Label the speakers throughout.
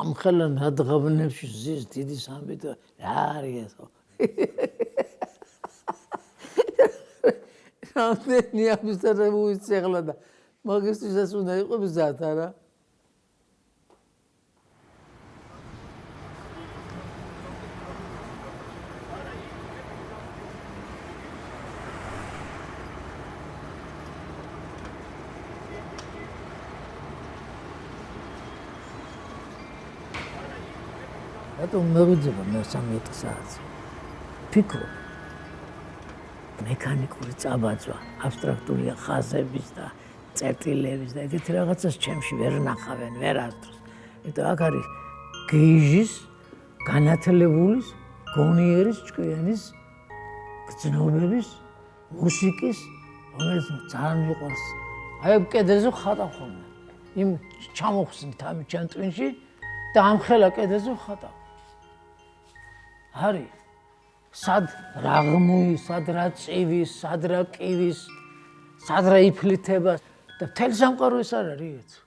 Speaker 1: ამხელა ნადღავნებში ზის დიდი სამბიტო რა არის ესო რამდენი ამისთანავე უიცი ახლა და მაგისთვისაც უნდა იყო მზად არა რატომ მოვიძება მე 13 საათს ფიქრობ მექანიკური წაბაძვა აბსტრაქტული ხაზების და წერტილების და ეგეთი რაღაცას ჩემში ვერ ნახავენ ვერასდროს იმიტომ აქ არის გეიჟის განათლებულის გონიერის ჭკვიანის გრძნობების მუსიკის რომელიც ძალიან მიყვარს აი კედელზე ხატავ ხოლმე იმ ჩამოხსნით ამ ჩანტვინში და ამხელა კედელზე ხატავ არის სად რა ღმუის, სად რა წივის, სად რა კივის, სად რა იფლითება და მთელი სამყარო ეს არ არის.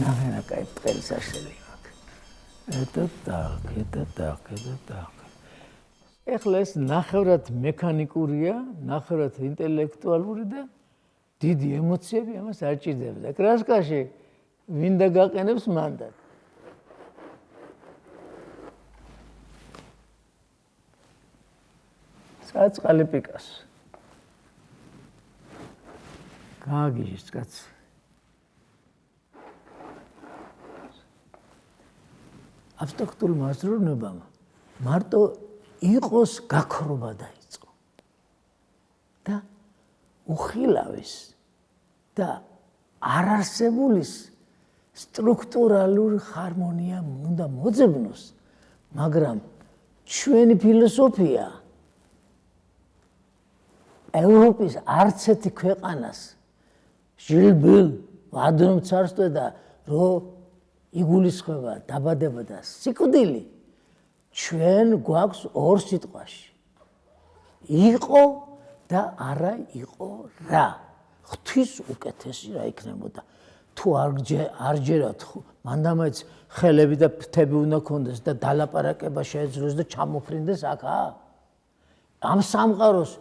Speaker 1: ნახენა კაი წელი საშელი აქვს. Это так. ეხლა ეს ნახევრად მექანიკურია, ნახევრად ინტელექტუალური და დიდი ემოციები ამას არ ჭირდება. და კრასკაში ვინდა გაყენებს მანდად. საწყალი პიკასო. გააგიჟეს კაცი. აბსტრაქტულმა აზროვნებამ მარტო იყოს გაქრობა დაიწყო და უხილავის და არარსებულის სტრუქტურალური ჰარმონია უნდა მოძებნოს, მაგრამ ჩვენი ფილოსოფია ევროპის არც ერთი ქვეყანას ჟილბილ ვადრომ ცარსტვე და რო იგულისხმება დაბადება და სიკვდილი ჩვენ გვაქვს ორ სიტყვაში იყო და არა იყო რა ღვთის უკეთესი რა იქნებოდა თუ არ ჯერათ მანდამაიც ხელები და ფრთები უნდა ქონდეს და დალაპარაკება შეეძლოს და ჩამოფრინდეს აქა ამ სამყაროს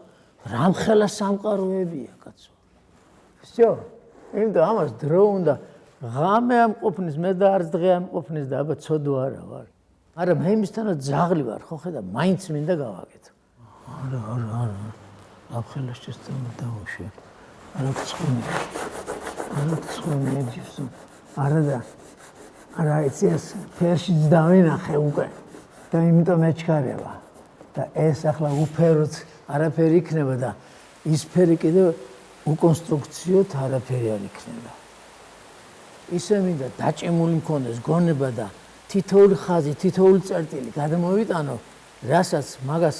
Speaker 1: რამხელა სამყაროებია კაცო всё იმიტომ ამას დრო უნდა ღამე ამყოფნის მე და არც დღე ამყოფნის და აბა ცოდო არა ვარ არა მე იმისთანაც ძაღლი ვარ ხო ხედა მაინც მინდა გავაკეთო არა აფხელა შეცდომა დავუშვე არა ცხონი ეძიფსო არა და არა ეცეს ფერშიც დავინახე უკვე და იმიტომ ეჩქარება და ეს ახლა უფეროც არაფერი იქნება და ის ფერი კიდევ უკონსტრუქციოთ არაფერი არ იქნება ისე მინდა დაჭიმული მქონდეს გონება და თითოეული ხაზი, თითოეული წერტილი გადამოვიტანო, რასაც მაგას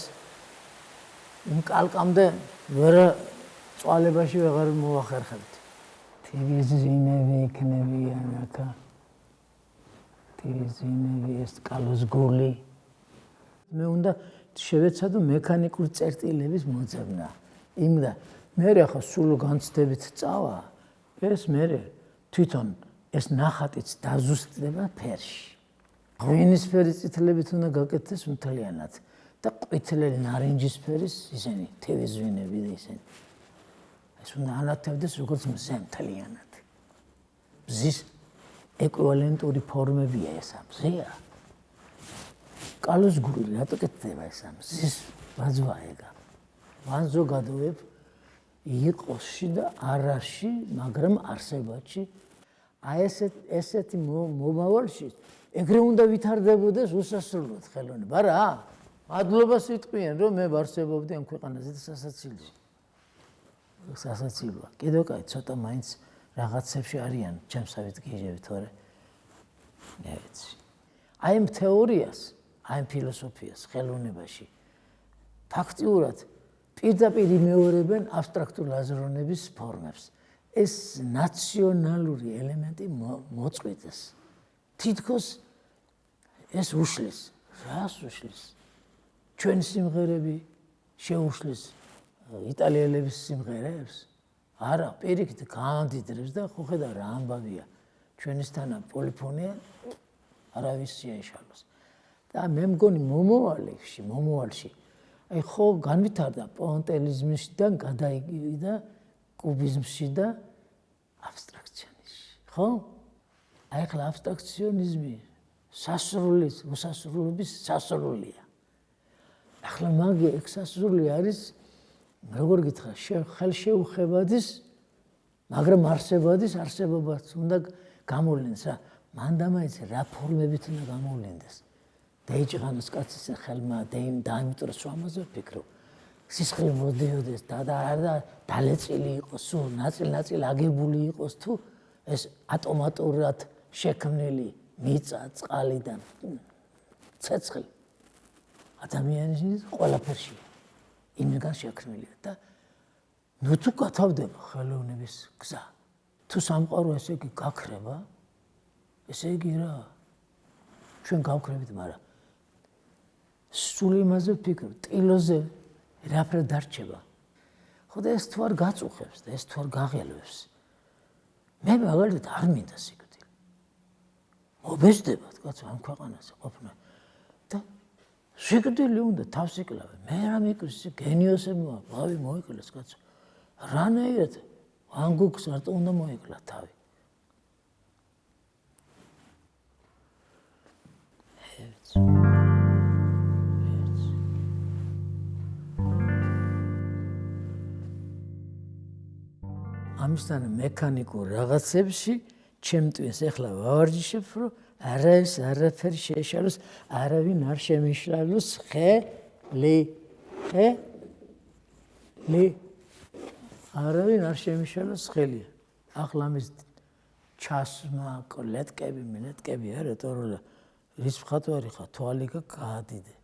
Speaker 1: იმ კალკამდე ვერ წვალებაში ვეღარ მოვახერხებთ. თირიზინები იქნებიან აქა. თირიზინები ეს კალოს გული. მე უნდა შევეცადო მექანიკური წერტილების მოძებნა. იმდა მე ახლა სულ განცდებით წავა, ეს მე თვითონ ეს ნახატიც დაზუსტდება ფერში. ღვინისფერი წითლებით უნდა გაკეთდეს მთლიანად და ყვითელი ნარინჯისფერის ისინი თევის ღვინები და ისინი. ეს უნდა ანათებდეს როგორც მზე მთლიანად. მზის ეკვივალენტური ფორმებია ესა, მზეა. კალოს გული რატო კეთდება ესა, მზის ბაძვა ეგა. მან ზოგადოებ იყოსში და არაში, მაგრამ არსებაში აი ესეთი მომავალში ეგრე უნდა ვითარდებოდეს უსასრულოდ ხელოვნება რა. მადლობას იტყვიან რომ მე ვარსებობდი ამ ქვეყანაზე და სასაცილოა. კიდევ კაი ცოტა მაინც რაღაცებში არიან ჩემსავით გიჟები თორე მე ვიცი. აი ამ თეორიას, აი ამ ფილოსოფიას ხელოვნებაში ფაქტიურად პირდაპირ იმეორებენ აბსტრაქტული აზროვნების ფორმებს. ეს ნაციონალური ელემენტი მოწყვეტეს. თითქოს ეს უშლის, რას უშლის? ჩვენი სიმღერები შეუშლის იტალიელების სიმღერებს? არა, პირიქით გაამდიდრებს და ხო ხედავ რა ამბავია. ჩვენისთანა პოლიფონია არავის შეეშალოს. და მე მგონი მომავალში აი ხო განვითარდა პონტელიზმისგან გადაიგივიდა კუბიზმში და აბსტრაქციონიზმში. ხო? აი ხლა აბსტრაქციონიზმი უსასრულობის სასრულია. ახლა მაგი ეგ სასრული არის როგორ გითხრა ხელშეუხებადის, მაგრამ არსებობაც უნდა გამოვლინდეს რა. მან დამაიც რა ფორმებით უნდა გამოვლინდეს. დაიჭღანოს კაცის ხელმა და იმიტომ რომ ამაზე ვფიქრობ. სისხლი მოდიოდეს და დალეწილი იყოს, სულ ნაწილ-ნაწილ აგებული იყოს თუ ეს ატომატურად შექმნილი მიწა, წყალიდან ცეცხლი ადამიანის ყველაფერში იმგან შექმნილია და ნუ თუ გათავდება ხელოვნების გზა, თუ სამყარო ესე იგი გაქრება, ესე იგი რა ჩვენ გავქრებით, მაგრამ სულ იმაზე ვფიქრობ, ტილოზე რაფერ დარჩება. ხო და ეს თუ არ გაწუხებს და ეს თუ არ გაღელვებს, მე მაგალითად არ მინდა სიკვდილი. მობესდებათ კაცო ამ ქვეყანაზე ყოფნა და სიკვდილი უნდა თავს იკლავე. მე რა მეკრის გენიოსებმა ბავი მოიკლეს კაცო. რანაირად ვან გოგს რატო უნდა მოიკლა თავი? ამისთან მექანიკურ რაღაცებში ჩემთვის ეხლა ვავარჯიშებ, რომ არაფერი შეეშალოს, არავინ არ შემიშლალოს არავინ არ შემიშალოს ხელი. ახლა ამის ჩასმა, ლეტკები, მილეტკები არა, თორე რის მხატვარი ხარ, თვალი გაადიდე.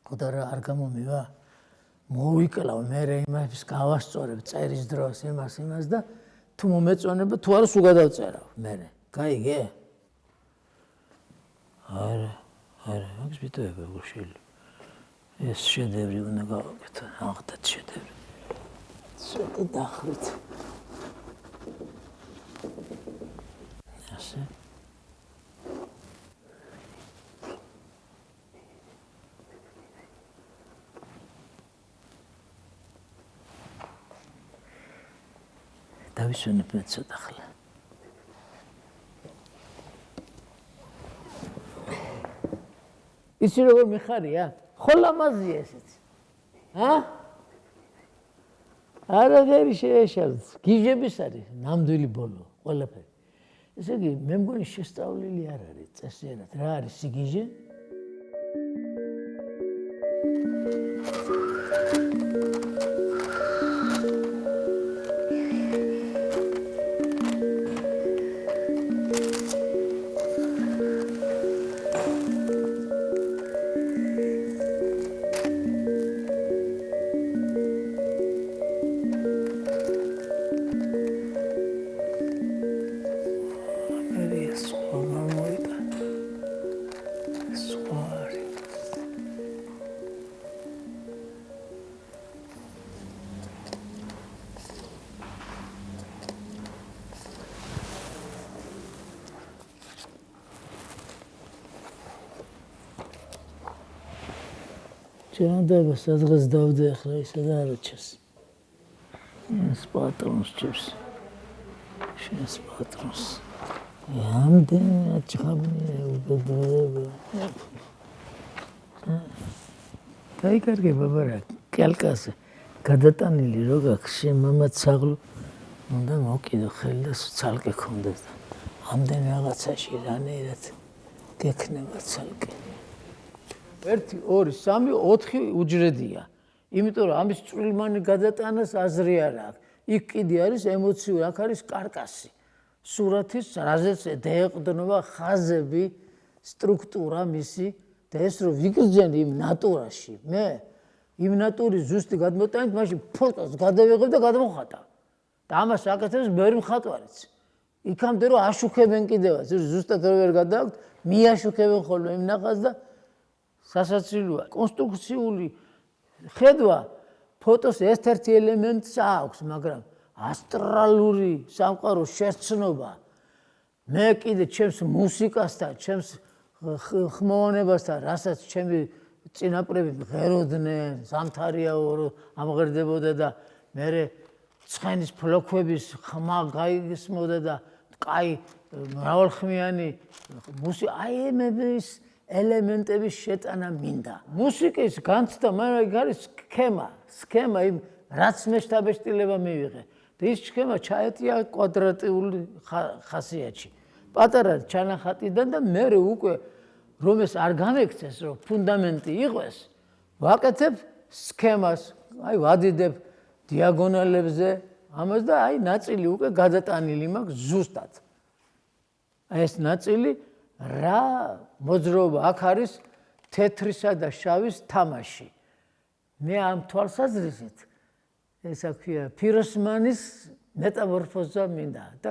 Speaker 1: ხოდა რა არ გამომივა? მოვიკლავ მე იმას გავასწორებ წერის დროს იმას და თუ მომეწონება თუ არა სულ გადავწერავ მე. გაიგე? არა, მაგის ვიტოება გუშელი. ეს შედევრი უნდა გავაკეთო, აღდათ შედევრი. ცოტა დახრით. ასე. დავისვენებ მე ცოტა ხლა. იცი როგორ მიხარია? ხოლამაზია ესეც. არაფერი შეეშალოს. გიჟების არის ნამდვილი ბოლო, ყველაფერი. ესე იგი, მე მგონი შესწავლილი არ არის წესიერად. რა არის სიგიჟე? ზღვარი ჭანდება სადღაც დავდე ახლა ისე და არაჩას ეს პატრონს ჭებს შენს პატრონს ამდენი აჭხაბნია უბედურება გაიგარგე ბაბარა კალკაზე გადატანილი რო გაქვს შენ მამა ცაღლო უნდა მოკიდო ხელი და ცალკე ქონდეს და ამდენ რაღაცაში რანაირად გექნება ცალკე 1 2 3 4 უჯრედია იმიტომ რომ ამის წვრილმანი გადატანას აზრი არ აქვს იქ კიდე არის ემოციური აქ არის კარკასი სურათის რაზეც დაეყრდნობა ხაზები სტრუქტურა მისი და ეს რომ ვიგრძენ იმ ნატურაში მე იმ ნატურის ზუსტი გადმოტანით მაშინ ფოტოს გადავიღებ და გადავხატავ და ამას აკეთებს ბევრი მხატვარიც იქამდე რომ აშუქებენ კიდევაც ზუსტად ვერ გადააქვთ მიაშუქებენ ხოლმე იმ ნახაზს და სასაცილოა კონსტრუქციული ხედვა ფოტოს ერთ-ერთი ელემენტს აქვს მაგრამ ასტრალური სამყაროს შერცნობა მე კიდე ჩემს მუსიკასთან ჩემს ხმოვანებასთან რასაც ჩემი წინაპრები ღეროდნენ ზამთარიაო ამღერდებოდა და მე ცხენის ფლოქვების ხმა გაიგისმოდა და კაი მრავალხმიანი აი ამების ელემენტების შეტანა მინდა მუსიკის განცდა მაგრამ არის სქემა იმ რაც მე შთაბეჭდილება მივიღე და ის სქემა ჩაეტია კვადრატული ხასიათში პატარა ჩანახატიდან და მე უკვე რომ ეს არ გამექცეს რომ ფუნდამენტი იყვეს ვაკეთებ სქემას აი ვადიდებ დიაგონალებზე ამას და აი ნაწილი უკვე გადატანილი მაქვს ზუსტად აი ეს ნაწილი რა მოძრაობა აქ არის თეთრისა და შავის თამაში მე ამ თვალსაზრისით ესა ქვია ფიროსმანის მეტამორფოზა მინდა და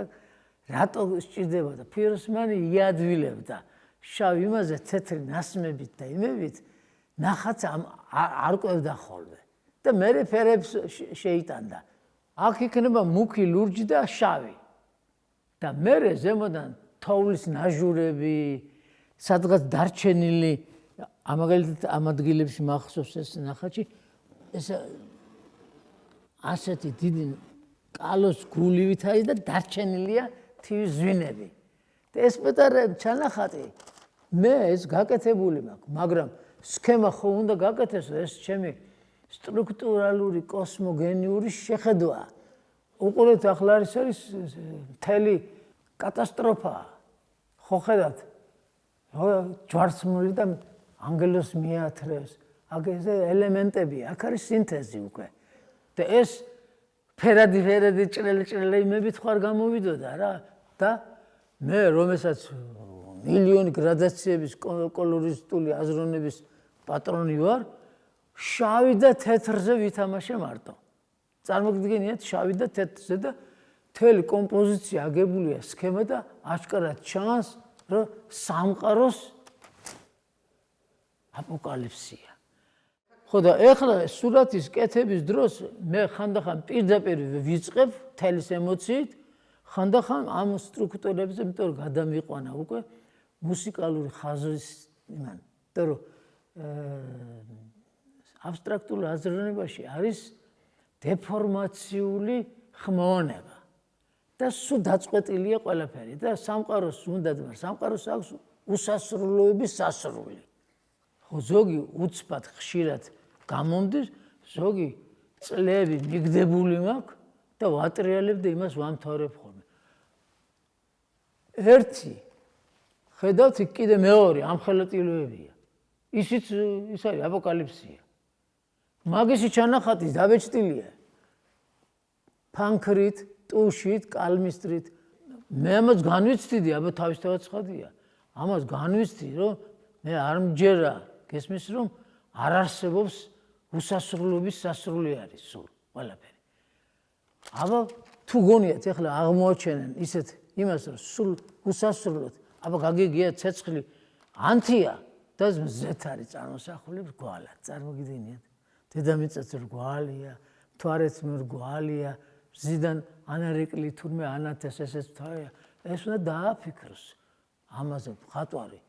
Speaker 1: რატო სჭირდება და ფიროსმანი იადვილებდა შავ იმაზე თეთრი ნასმებით და იმებით ნახაც არ ყვევდა ხოლმე და მე ფერებს შეიტანდა აქ იქნება მუქი ლურჯი და შავი და მე ზემოდან თოვლის ნაჟურები სადღაც დარჩენილი ამაგალითად ამ ადგილებში მახსოვს ეს ნახატი ეს ასეთი დიდი კალოს გულივით არის და დარჩენილია თივის ზვინები და ეს პეტარ ჩანახატი მე ეს გაკეთებული მაქვს მაგრამ სქემა ხო უნდა გაკეთოს ეს ჩემი სტრუქტურალური კოსმოგენიური შეხედვა უყურეთ ახლა არის მთელი კატასტროფა ხო ხედავთ ჯვარცმული და ანგელოს მიათრევს აქ ეს ელემენტები აქ არის სინთეზი უკვე და ეს ფერადი ჭრელი იმებით ხარ გამოვიდოდა რა და მე რომელსაც მილიონი გრადაციების კოლორისტული აზროვნების პატრონი ვარ შავი და თეთრზე ვითამაშე მარტო წარმოგიდგენიათ შავი და თეთრზე და მთელი კომპოზიცია აგებულია სქემა და აჩკარად ჩანს რომ სამყაროს აპოკალიფსია ხო და ეხლა სურათის კეთების დროს მე ხანდახან პირდაპირ ვიწყებ თელის ემოციით ხანდახან ამ სტრუქტურებზე იმიტომ რომ გადამიყვანა უკვე მუსიკალური ხაზის იმან იმიტომ რომ აბსტრაქტულ აზროვნებაში არის დეფორმაციული ხმოვანება და სულ დაწყვეტილია ყველაფერი და სამყაროს უნდა სამყაროს აქვს უსასრულოების სასრული ხო ზოგი უცბად ხშირად გამომდის ზოგი წლები მიგდებული მაქვს და ვატრიალებ და იმას ვამთავრებ ხოლმე ერთი ხედავთ კიდე მეორე ამხელატილოებია ისიც ის არის აპოკალიფსია მაგისი ჩანახატი დაბეჭდილია ფანქრით ტუშით კალმისტრით მე ამას განვიცდიდი აბა თავისთავად ცხადია ამას განვიცდი რომ მე არ მჯერა გესმის რომ არ არსებობს უსასრულობის სასრული არის სულ ყველაფერი აბა თუ გონიათ ეხლა აღმოაჩენენ ისეთ იმას რომ სულ უსასრულოდ აბა გაგიგია ცეცხლი ანთია და მზეთ არის წარმოსახული რგვალად, წარმოგიდგენიათ. დედამიწაც რგვალია, მთვარეც რგვალია, მზიდან ანარეკლი თურმე ანათეს ესეც თავია. ეს უნდა დააფიქროს ამაზე მხატვარი.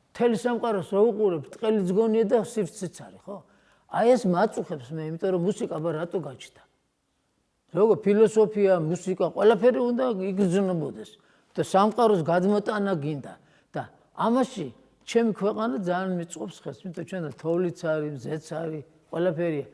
Speaker 1: მთელი სამყაროს რო უყურებ, ტყელიც გონია და სივრცეც არის, ხო? აი ეს მაწუხებს მე, იმიტომ რომ მუსიკა რატო გაჩნდა? როგორ ფილოსოფია, მუსიკა, ყველაფერი უნდა იგრძნობოდეს და სამყაროს გადმოტანა გინდა და ამაში ჩემი ქვეყანა ძალიან მიწყობს ხელს, იმიტომ ჩვენ და თოვლიც არის, მზეც არის, ყველაფერია.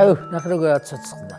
Speaker 1: აუ, ნახე როგორ აცოცხლდა.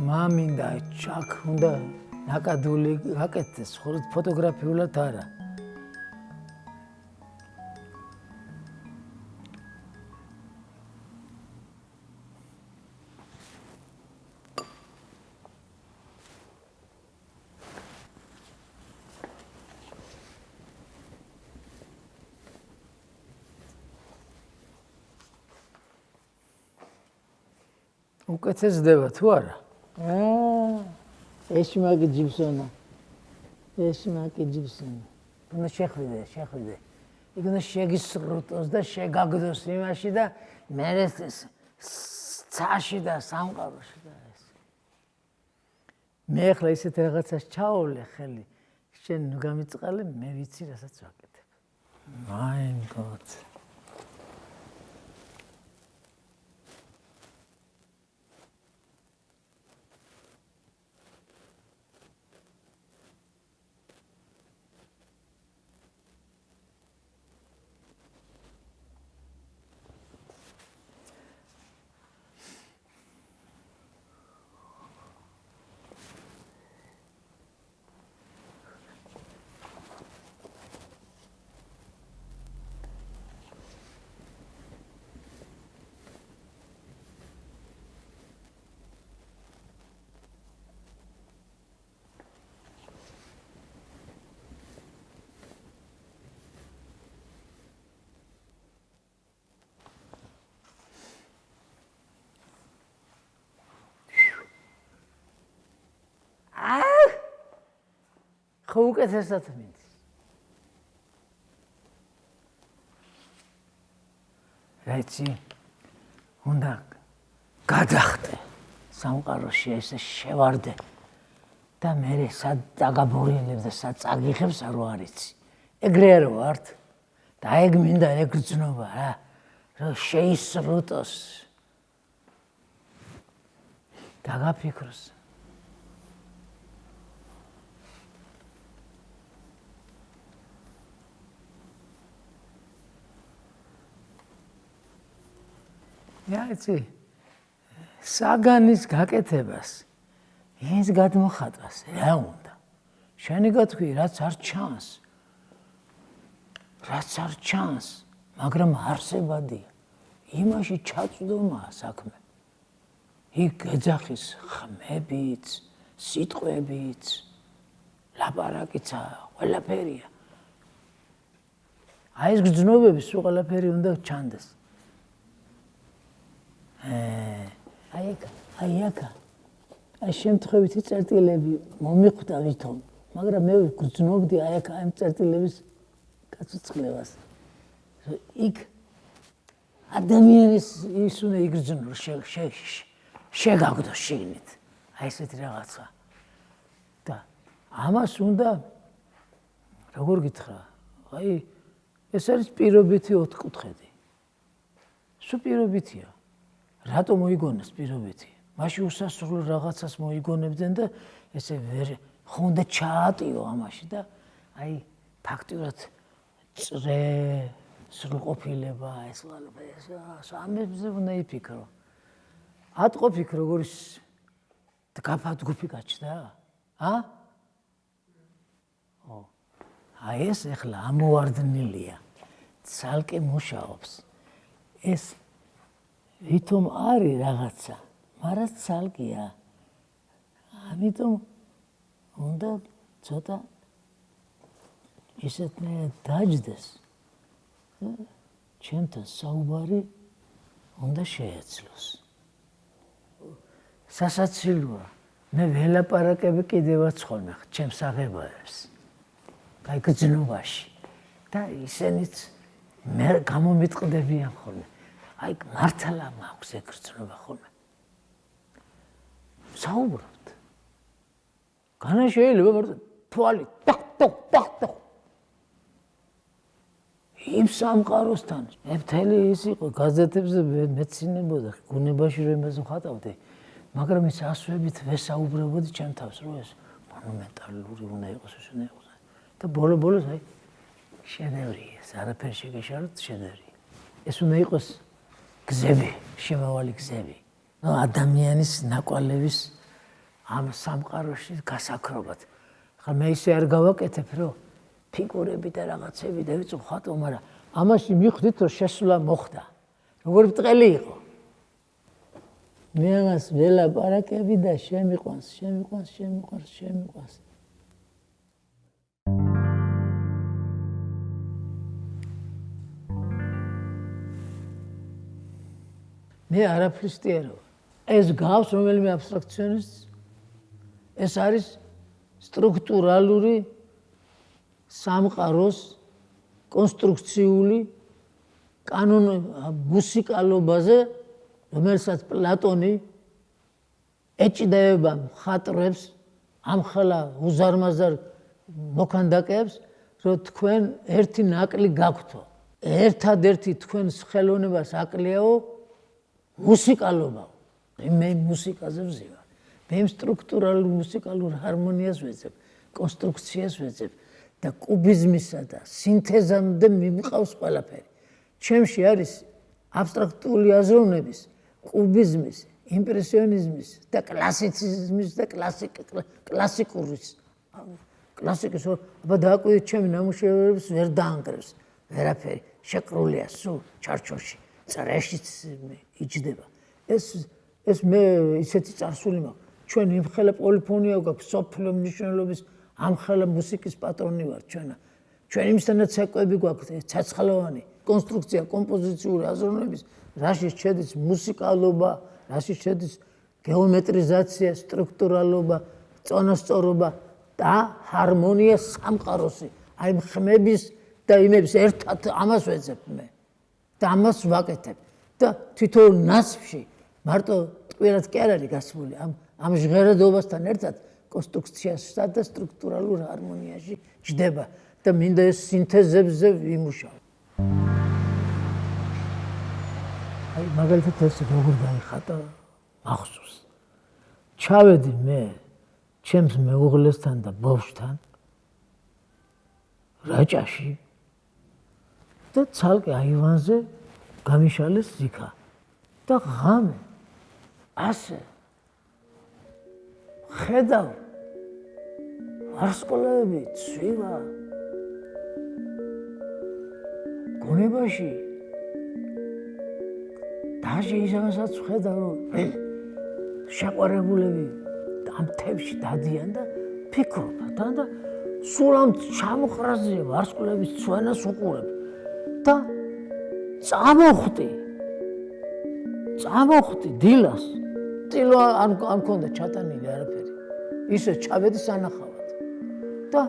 Speaker 1: მამინდა ჩაკ უნდა ნაკადული გაკეთდეს, ხოლო ფოტოგრაფიულად არა. უკეთესდება თუ არა? ეშმაკი ჯიბსონა. ეშმაკი ჯიბსონა. უნდა შეხვიდე. იქ უნდა შეგისრუტოს და შეგაგდოს იმაში და მერე ცაში და სამყაროში და ეს. მე ახლა ისეთ რაღაცას ჩაავლე ხელი. შენ ნუ გამიწყალე, მე ვიცი რასაც ვაკეთებ. Mein Gott. ხო უკეთესად მინდის. რაიცი, უნდა გადახტე სამყაროში ესე შევარდე და მე სად დაგაბორიელებ და სად წაგიხებს არ ვიცი. ეგრე არ ვართ და ეგ მინდა ეგრძნობა რა, რომ შეისრუტოს. დაგაფიქროს. იცი საგანის გაკეთებას ის გადმოხატვას რა უნდა შენი გათქვი რაც არ ჩანს მაგრამ არსებადია იმაში ჩაწვდომაა საქმე იქ ეძახის ხმებით სიტყვებით ლაპარაკიცა ყველაფერია აი ეს გრძნობები სულ ყველაფერი უნდა ჩანდეს აი შემთხვევითი წერტილები მომიხვდა ვითომ მაგრამ მე გრძნობდი აი ამ წერტილების გაცოცხლებას იქ ადამიანის ის უნდა იგრძნო შეგაგდოს შიგნით აი ესეთი რაღაცა და ამას უნდა როგორ გითხრა აი ეს არის პირობითი ოთხკუთხედი სულ პირობითია რატომ მოიგონეს პირობითი? მაშინ უსასრულო რაღაცას მოიგონებდნენ და ესე ვერ ხონდა ჩაატიო ამაში და აი ფაქტურად წრე სრულყოფილება ეს ყველაფერი ამებზე უნდა იფიქრო. ატყობ როგორ ის გაფადგუფი გაჩნდა? აი ეს ახლა ამოვარდნილია. ცალკე მუშაობს. ეს ვითომ არის რაღაცა, მაგრამ ცალკეა. ამიტომ უნდა ცოტა ისეთნაირად დაჯდეს. ჩემთან საუბარი უნდა შეეცლოს. სასაცილოა. მე ველაპარაკები კიდევაც ხოლმე ჩემს აღებებს. აი გრძნობაში. და ისენიც მე გამომიტყდებიან ხოლმე. აი მართლა მაქვს ეგ გრძნობა ხოლმე. საუბრობთ. განა შეიძლება მარტო თვალი ტახ. იმ სამყაროსთან მე მთელი ის იყო გაზეთებზე მეცინებოდა გუნებაში რომ იმას ვხატავდი მაგრამ ის ასვებით ვესაუბრებოდი ჩემ თავს რომ ეს მონუმენტალური უნდა იყოს ეს უნდა იყოს და ბოლოს აი შედევრია ეს არაფერი შეგეშალოთ შედევრია ეს უნდა იყოს გზები შემავალი გზები ნუ ადამიანის ნაკვალევის ამ სამყაროში გასაქრობად ხა მე ისე არ გავაკეთებ რომ ფიგურები და რაღაცები და ვიცი ხატო, მაგრამ ამაში მივხვდით რომ შესვლა მოხდა. როგორი ბრტყელი იყო. მე ამას ველაპარაკები და შემიყვანს. მე არაფრისტიერო. ეს გავს რომელიმე აბსტრაქციონისტს. ეს არის სტრუქტურალური სამყაროს კონსტრუქციული მუსიკალობაზე, რომელსაც პლატონი ეჭდება მხატვრებს, ამხელა უზარმაზარ მოქანდაკეებს, რომ თქვენ ერთი ნაკლი გაქვთო. ერთადერთი თქვენს ხელოვნებას აკლეაო მუსიკალობაო. მე მუსიკაზე ვზივარ. მე სტრუქტურალურ მუსიკალურ ჰარმონიას ვეძებ, კონსტრუქციას ვეძებ. და კუბიზმისა და სინთეზამდე მიმყავს ყველაფერი. ჩემში არის აბსტრაქტული აზროვნების, კუბიზმის, იმპრესიონიზმის და კლასიციზმის და კლასიკურის. კლასიკის აბა დააკვირდით ჩემი ნამუშევრებს ვერ დაანგრევს. ვერაფერი შეკრულია სულ ჩარჩოში, წრეშიც იჯდება. ეს მე ისეთი წარსული მაქვს. ჩვენ იმხელა პოლიფონია გვაქვს, სოფლო მნიშვნელობის ამხელა მუსიკის პატრონი ვარ ჩვენ იმისთანაც საკვები გვაქვს ცაცხლოვანი კონსტრუქცია კომპოზიციური აზროვნების რაშიც შედის მუსიკალობა რაშიც შედის გეომეტრიზაცია სტრუქტურალობა წონასწორობა და ჰარმონია სამყაროსი აი ხმების და იმების ერთად ამას ვეძებ მე და ამას ვაკეთებ და თვითონ ნასვში მარტო ტყვიად კი არ არის გასული ამ ჟღერადობასთან ერთად კონსტრუქციასა და სტრუქტურალურ ჰარმონიაში ჯდება და მინდა ეს სინთეზებზე ვიმუშაო. აი მაგალითად ეს როგორ დაიხატა მახსოვს. ჩავედი მე ჩემს მეუღლესთან და ბავშვთან რაჭაში და ცალკე აივანზე გამიშალეს ზიქა და ღამე ასე ხედავ ვარსკვლავები ცვივა გონებაში დაჟე ისევაც ხედავ რომ შეყვარებულები ამ თევში დადიან და ფიქრობ და სულ ამ ჩამოხრაზე ვარსკვლავების ცვენას უყურებ და წამოხვდი დილას ტილო არ მქონდა ჩატანილი არაფერი ისე ჩავედი სანახავად და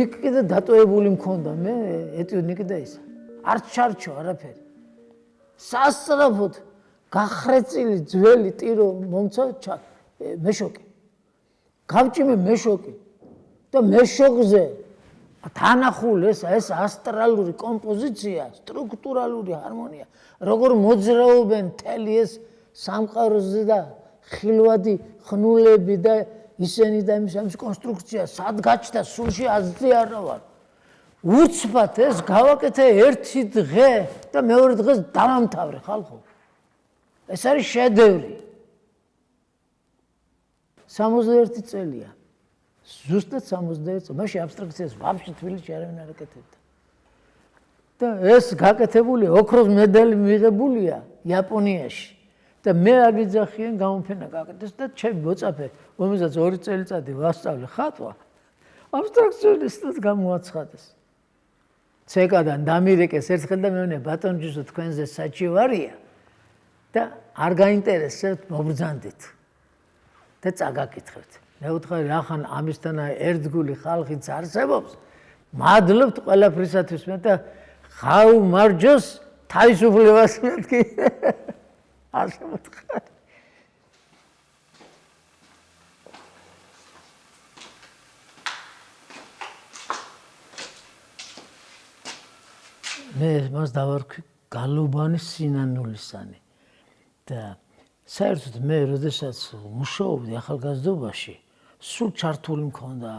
Speaker 1: იქ კიდე დატოებული მქონდა მე ეტიუდნიკი და ისა არ ჩარჩო არაფერი სასწრაფოდ გახრეწილი ძველი ტირო მომცა მეშოკი გავჭიმე მეშოკი და მეშოკზე თანახული ეს ასტრალური კომპოზიცია სტრუქტურალური ჰარმონია როგორ მოძრაობენ მთელი ეს სამყაროზე და ხილვადი ხნულები და ისენი და იმის კონსტრუქცია სად გაჩნდა სულში აზრია ვარ უცბად ეს გავაკეთე ერთი დღე და მეორე დღეს დავამთავრე ხალხო ეს არის შედევრი 61 წელია ზუსტად 61 წელი მაშინ აბსტრაქციას ვაფშე თბილისში არავინ არ აკეთებდა და ეს გაკეთებული ოქროს მედალი მიღებულია იაპონიაში და მე არ ვიძახიან გამოფენა გაკეთეს და ჩემი მოწაფე რომელსაც 2 წელიწადი ვასწავლე ხატვა აბსტრაქციონისტად გამოაცხადეს ცეკადან დამირეკეს ერთხელ და მეუბნე ბატონჯისო თქვენზე საჩი ვარია და არ გაინტერესებთ მობრძანდით და წაგაკითხებთ მე ვუთხარი რახან ამისთანა ერთგული ხალხიც არსებობს მადლობთ ყველაფრისათვის მე და ხავ მარჯოს თავისუფლებას მეთქი ასე ვუთხარი მე მას დავარქვი გალობანის სინანულისანი და საერთოდ მე როდესაც მუშაობდი ახალგაზრდობაში სულ ჩართული მქონდა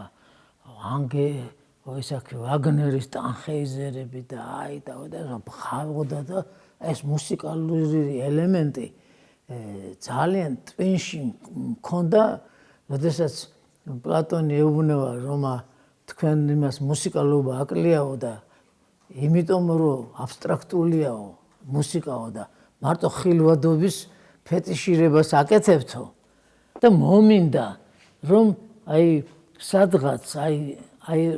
Speaker 1: ანგე ისაკი ვაგნერის ტანხეიზერები და და ხავდა და ეს მუსიკალური ელემენტი ძალიან ტვინში მქონდა როდესაც პლატონი ეუბნება რომ თქვენ იმას მუსიკალობა აკლიაო და იმიტომ რომ აბსტრაქტულიაო მუსიკაო და მარტო ხილვადობის ფეტიშირებას აკეთებთო და მომინდა რომ სადღაც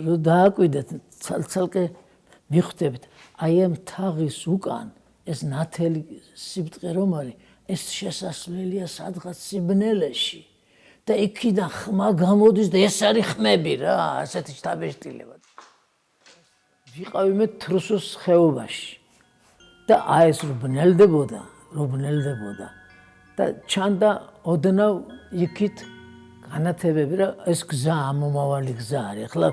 Speaker 1: რო დააკვირდეთ ცალ-ცალკე მიხვდებით ამ თაღის უკან ეს ნათელი სიბტყე რომ არის ეს შესასვლელია სადღაც სიბნელეში და იქიდან ხმა გამოდის და ეს არის ხმები რა ასეთი შთაბეჭდილება ვიყავი მე თრუსოს ხეობაში და ეს რო ბნელდებოდა და ჩანდა ოდნავ იქით განათებები რა ეს გზა ამომავალი გზა არის ახლა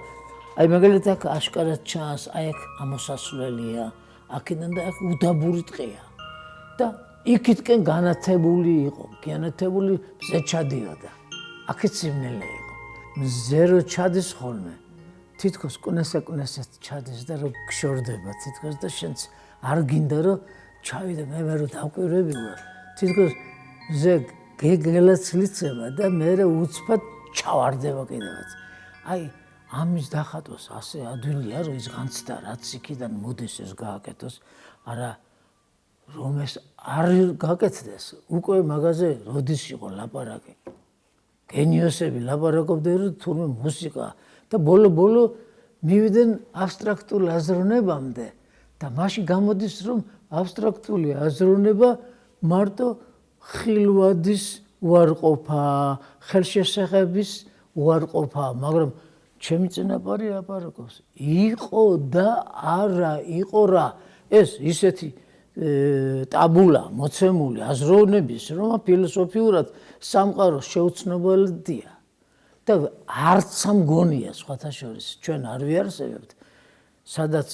Speaker 1: მაგალითად აქ აშკარად ჩანს აქ ამოსასვლელია აქედან და აქ უდაბური ტყეა და იქითკენ განათებული იყო განათებული მზე ჩადიოდა აქეთ სიმნელე იყო მზე რო ჩადის ხოლმე თითქოს კუნესა-კუნესად ჩადის და რო გშორდება თითქოს და შენც არ გინდა რომ ჩავიდე მე რო დავკვირვებინა თითქოს მზე გეგელაცლიცება და მე უცბად ჩავარდება კიდევაც ამის დახატვას ასე ადვილია რომ ის განცდა რაც იქიდან მოდის ეს გააკეთოს არა რომ ეს არ გაკეთდეს უკვე მაგაზე როდის იყო ლაპარაკი გენიოსები ლაპარაკობდნენ რომ თურმე მუსიკა და ბოლო მივიდნენ აბსტრაქტულ აზროვნებამდე და მაშინ გამოდის რომ აბსტრაქტული აზროვნება მარტო ხილვადის უარყოფა ხელშესახების უარყოფა მაგრამ ჩემი წინაპარი აპარაკობს იყო და არა იყო რა ეს ისეთი ტაბულა მოცემული აზროვნების რომ ფილოსოფიურად სამყარო შეუცნობელია და არც ამგონია სხვათა შორის ჩვენ არ ვიარსებებთ სადაც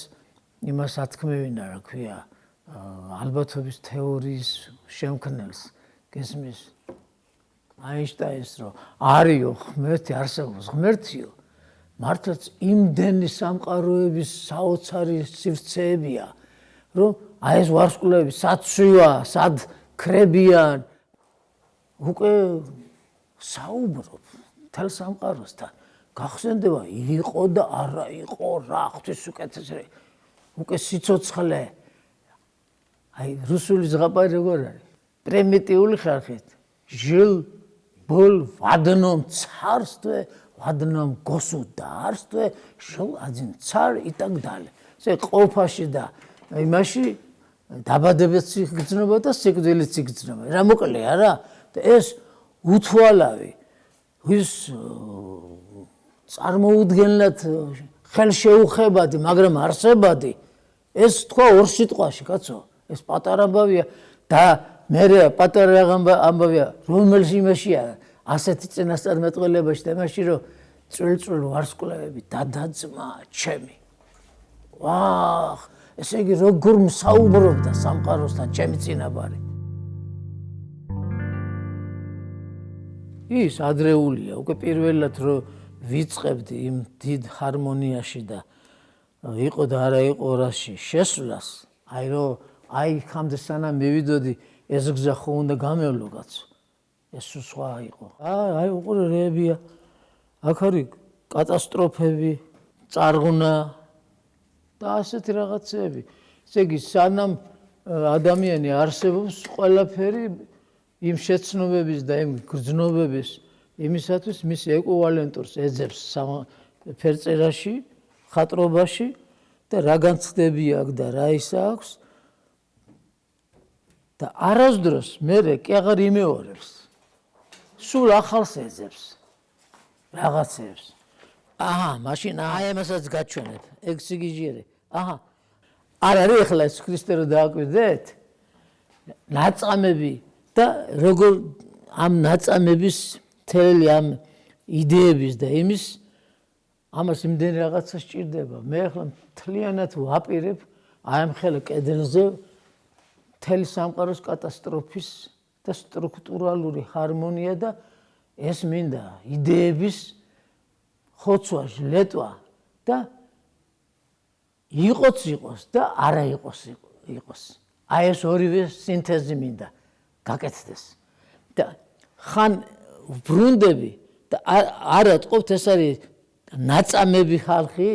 Speaker 1: იმას ათქმევინა რა ქვია ალბათობის თეორიის შემქმნელს გესმის აინშტაინს რომ არისო ღმერთი არსებობს ღმერთიო მართლაც იმდენი სამყაროების საოცარი სივრცეებია რომ აი ეს ვარსკვლავები სად შვია სად ქრებიან უკვე საუბრობ თელ სამყაროსთან გახსენდება იყო და არა იყო რა ღვთისუკეთესო უკვე სიცოცხლე აი რუსული ზღაპარი როგორ არის პრიმიტიული ხალხით жил был в одном царстве в одном государстве жил один царь и так далее ესე ყოფაში და იმაში დაბადებაც იგრძნობა და სიკვდილიც იგრძნობა რა მოკლეა რა ეს უთვალავი ის წარმოუდგენლად ხელშეუხებადი მაგრამ არსებადი ეს თქვა ორ სიტყვაში კაცო ეს პატარა ამბავია და მე პატარა ამბავია რომელიც იმაშია ასეთი წინასწარმეტყველებაში და იმაში რომ წვრილ ვარსკვლავები დადაძმა ჩემი ვახ ესე იგი როგორ მსაუბრობდა სამყაროსთან ჩემი წინაბარი ის ადრეულია უკვე პირველად რომ ვიწყებდი იმ დიდ ჰარმონიაში და იყო და არა იყო რაში შესვლას აი რომ აი ხამდე სანამ მივიდოდი ეს გზა ხო უნდა გამევლო კაცო ეს სხვა იყო აი უყურე რეებია აქ არის კატასტროფები წარღვნა და ასეთი რაღაცები ესე იგი სანამ ადამიანი არსებობს ყველაფერი იმ შეცნობების და იმ გრძნობების იმისათვის მის ეკვივალენტურს ეძებს ფერწერაში ხატრობაში და რა განცდები აქვს და რა ისა აქვს და არასდროს მე კი აღარ იმეორებს სულ ახალს ეძებს რაღაცებს მაშინ აი ამასაც გაჩვენებ ექსიგიჟიერი არ არის ახლა ეს ქრისტე რო დააკვირდეთ ნაწამები და როგორ ამ ნაწამების თელი ამ იდეების და იმის ამას იმდენი რაღაცა სჭირდება მე ახლა მთლიანად ვაპირებ აი ამ ხელ კედელზე მთელი სამყაროს კატასტროფის და სტრუქტურალური ჰარმონია და ეს მინდა იდეების ხოცვა ჟლეტვა და იყოს და არა იყოს აი ეს ორივე სინთეზი მინდა გაკეთდეს და ხან ბრუნდები და არა ტყობთ ეს არის ნაწამები ხალხი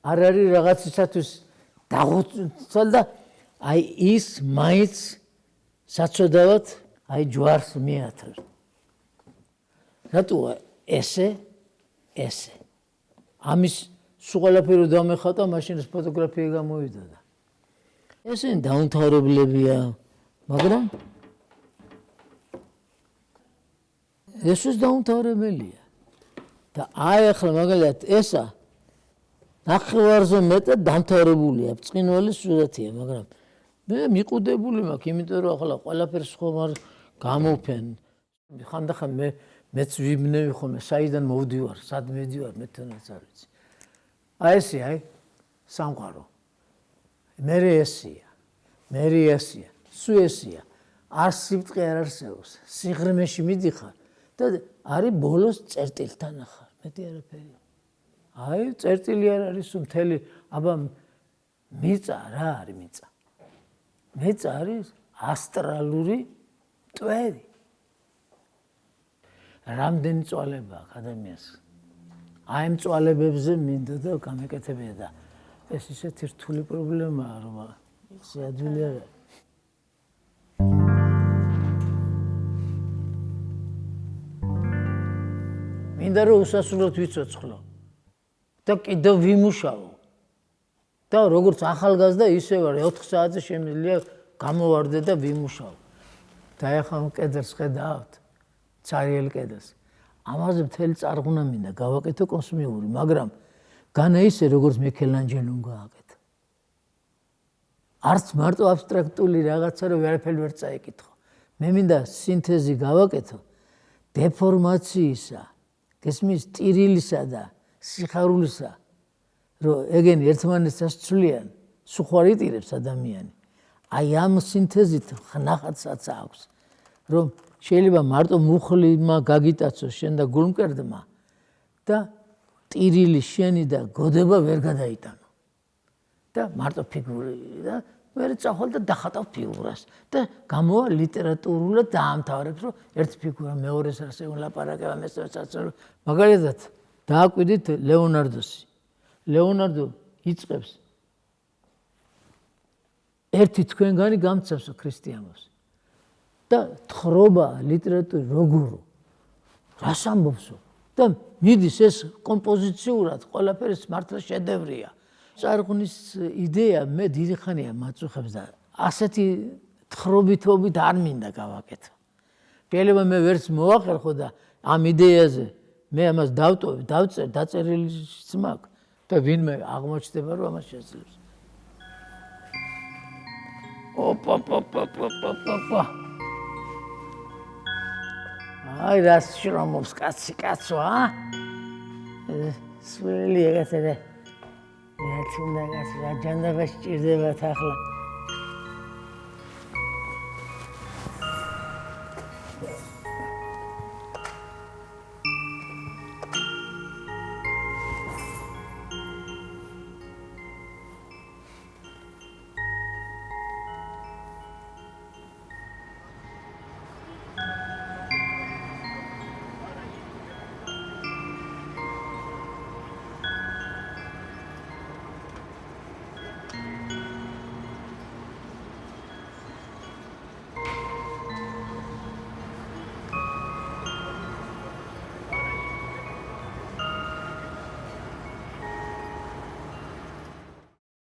Speaker 1: არ არის რაღაცისათვის დაღუცვალ და აი ის მაინც საწოდავად აი ჯვარს მიათრებს რატოა ესე ამის სულაფერო დამეხატა მაშინ ეს ფოტოგრაფია გამოვიდა და ესენი დაუნთავრებლებია მაგრამ ესეც დაუნთავრებელია და აი ახლა მაგალითად ესა ნახევარზე მეტად დამთავრებულია ბრწყინვალე სურათია მაგრამ მე მიყუდებული მაქვს იმიტომ რომ ახლა ყველაფერს ხომ არ გამოფენ ხანდახან მეც ვიბნევი ხოლმე საიდან მოვდივარ სად მედივარ მე თვითონაც არ ვიცი აი ესე აი სამყარო მე ესია სულ ესია არ სიბწყე არ არსებობს სიღრმეში მიდიხარ და არის ბოლოს წერტილთან ახარ მეტი არაფერი აი წერტილი არ არის მთელი აბა მიწა რა არის მიწა არის ასტრალური ტვერი რამდენი წვალება აქვს ადამიანს აი ამ წვალებებზე მინდა და გამეკეთებია და ეს ისეთი რთული პრობლემაა რომ შეადვილი არ არის მინდა რომ უსასრულოდ ვიცოცხლო და კიდევ ვიმუშაო და როგორც ახალგაზრდა ისე ვარ 4 საათზე შემიძლია გამოვარდე და ვიმუშაო და ახლა კედელს ხედავთ ცარიელ კედელს ამაზე მთელი წარღვნა მინდა გავაკეთო კოსმიური მაგრამ განა ისე როგორც მიქელანჯელომ გააკეთა არც მარტო აბსტრაქტული რაღაცა რომ ვერაფერი ვერ წაიკითხო მე მინდა სინთეზი გავაკეთო დეფორმაციისა გესმის ტირილისა და სიხარულისა რომ ეგენი ერთმანეთს ცვლიან სუხარ იტირებს ადამიანი აი ამ სინთეზით ხნახატსაც აქვს რომ შეიძლება მარტო მუხლმა გაგიტაცოს შენ და გულმკერდმა და ტირილი შენი და გოდება ვერ გადაიტანო. და მარტო ფიგური და მე წახვალ და დახატავ ფიგურას და გამოვა ლიტერატურულად დაამთავრებს რომ ერთ ფიგურა მეორეს რას ეულაპარაკება მესამესაც მაგალითად დააკვირდით ლეონარდოსი. ლეონარდო იწყებს ერთი თქვენგანი გამცემსო ქრისტიანობს და თხრობა ლიტერატურის როგორო რას ამბობსო და მიდის ეს კომპოზიციურად ყველაფერი მართლა შედევრია. წარღვნის იდეა მე დიდი ხანია მაწუხებს და ასეთი თხრობითობით არ მინდა გავაკეთო. შეიძლება მე ვერც მოვახერხო და ამ იდეაზე მე ამას დავტოვებ, დავწერ, დაწერილიც მაქვს და ვინმე აღმოჩნდება რომ ამას შეძლებს. ოპა. აი რას შრომობს კაცო, სველი ეგეთერე. რა თუნდა კაცო, რა ჯანდაბა სჭირდებათ ახლა.